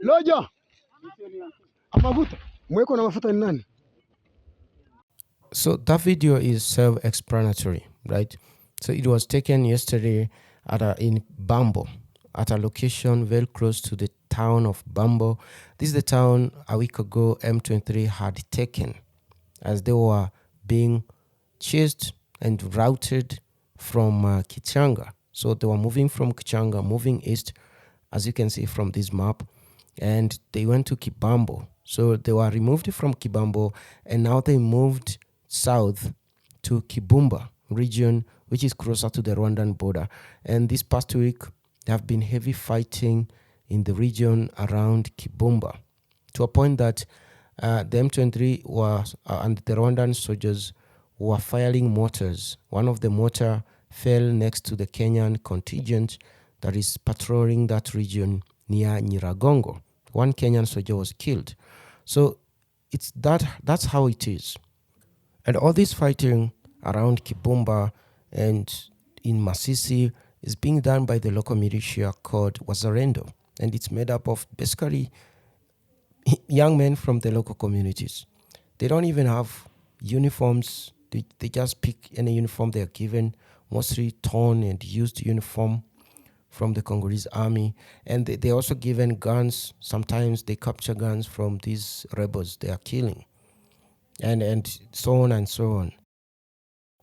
Loja. Amafuta. Mweko na mafuta ni nani? So that video is self-explanatory, right? So it was taken yesterday in Bambo, at a location very close to the town of Bambo. This is the town a week ago M23 had taken as they were being chased and routed from Kichanga. So they were moving from Kichanga, moving east, as you can see from this map, and they went to Kibambo. So they were removed from Kibambo, and now they moved south to Kibumba region, which is closer to the Rwandan border. And this past week, there have been heavy fighting in the region around Kibumba, to a point that the M23 was and the Rwandan soldiers were firing mortars. One of the mortar fell next to the Kenyan contingent that is patrolling that region near Nyiragongo. One Kenyan soldier was killed. So that's how it is. And all this fighting around Kibumba and in Masisi is being done by the local militia called Wazalendo. And it's made up of basically young men from the local communities. They don't even have uniforms. They just pick any uniform they're given, mostly torn and used uniform from the Congolese army. And they're also given guns. Sometimes they capture guns from these rebels they are killing. And so on and so on.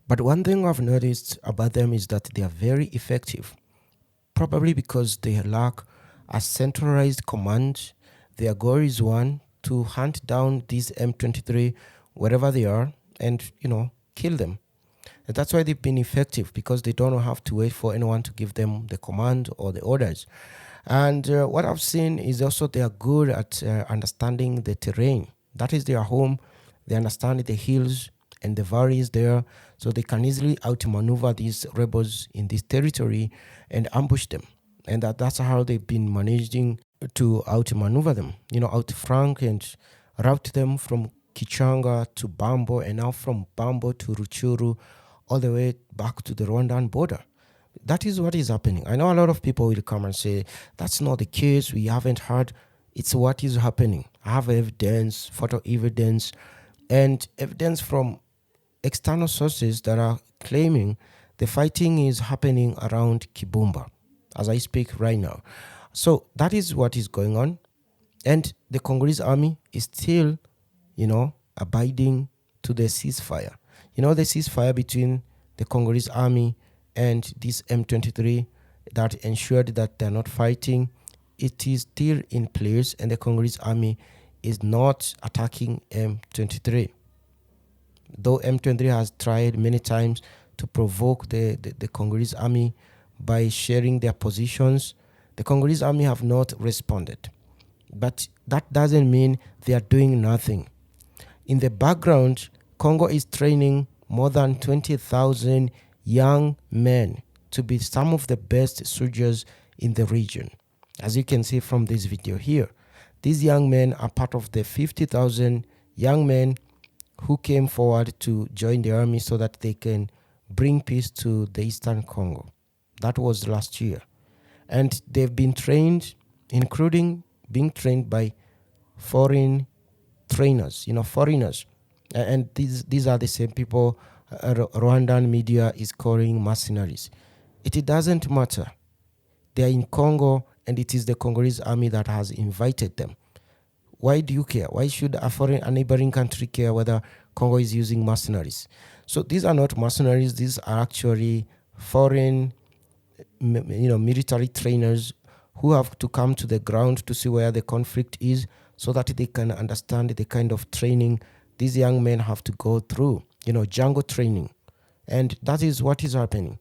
But one thing I've noticed about them is that they are very effective, probably because they lack a centralized command. Their goal is one, to hunt down these M23 wherever they are and, kill them. And that's why they've been effective, because they don't have to wait for anyone to give them the command or the orders. And what I've seen is also they are good at understanding the terrain. That is their home. They understand the hills and the valleys there, so they can easily outmaneuver these rebels in this territory and ambush them. And that's how they've been managing to outmaneuver them, outflank and route them from Kichanga to Bambo, and now from Bambo to Ruchuru, all the way back to the Rwandan border. That is what is happening. I know a lot of people will come and say, that's not the case, we haven't heard. It's what is happening. I have evidence, photo evidence, and evidence from external sources that are claiming the fighting is happening around Kibumba as I speak right now. So that is what is going on. And the Congolese army is still, abiding to the ceasefire. The ceasefire between the Congolese army and this M23 that ensured that they're not fighting, it is still in place, and the Congolese army is not attacking M23. Though M23 has tried many times to provoke the Congolese army by sharing their positions, the Congolese army have not responded. But that doesn't mean they are doing nothing. In the background, Congo is training more than 20,000 young men to be some of the best soldiers in the region. As you can see from this video here, these young men are part of the 50,000 young men who came forward to join the army so that they can bring peace to the Eastern Congo. That was last year. And they've been trained, including being trained by foreign trainers, foreigners. And these are the same people Rwandan media is calling mercenaries. It doesn't matter. They are in Congo, and it is the Congolese army that has invited them. Why do you care? Why should a neighboring country care whether Congo is using mercenaries? So these are not mercenaries. These are actually foreign, military trainers who have to come to the ground to see where the conflict is, so that they can understand the kind of training these young men have to go through, jungle training. And that is what is happening.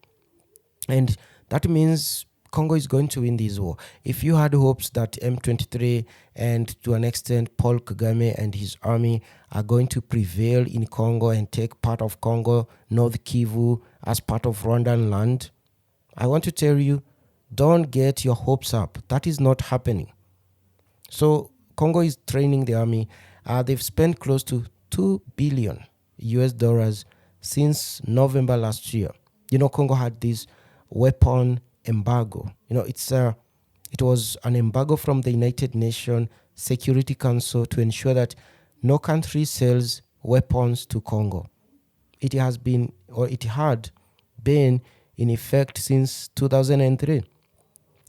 And that means Congo is going to win this war. If you had hopes that M23 and to an extent Paul Kagame and his army are going to prevail in Congo and take part of Congo, North Kivu as part of Rwandan land, I want to tell you, don't get your hopes up. That is not happening. So Congo is training the army. They've spent close to $2 billion since November last year. Congo had this weapon embargo. It's It was an embargo from the United Nations Security Council to ensure that no country sells weapons to Congo. It has been, or it had been in effect since 2003.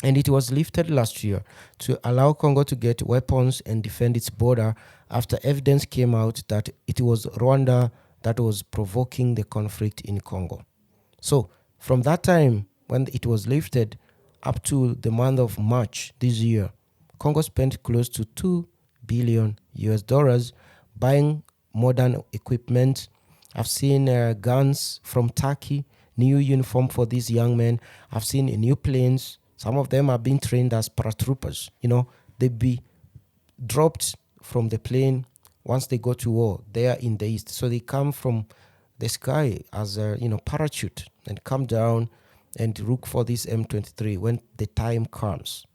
And it was lifted last year to allow Congo to get weapons and defend its border after evidence came out that it was Rwanda that was provoking the conflict in Congo. So from that time when it was lifted up to the month of March this year, Congo spent close to $2 billion buying modern equipment. I've seen guns from Turkey, new uniform for these young men. I've seen new planes. Some of them are being trained as paratroopers. They'd be dropped from the plane once they go to war. They are in the east. So they come from the sky as a parachute and come down and look for this M23 when the time comes.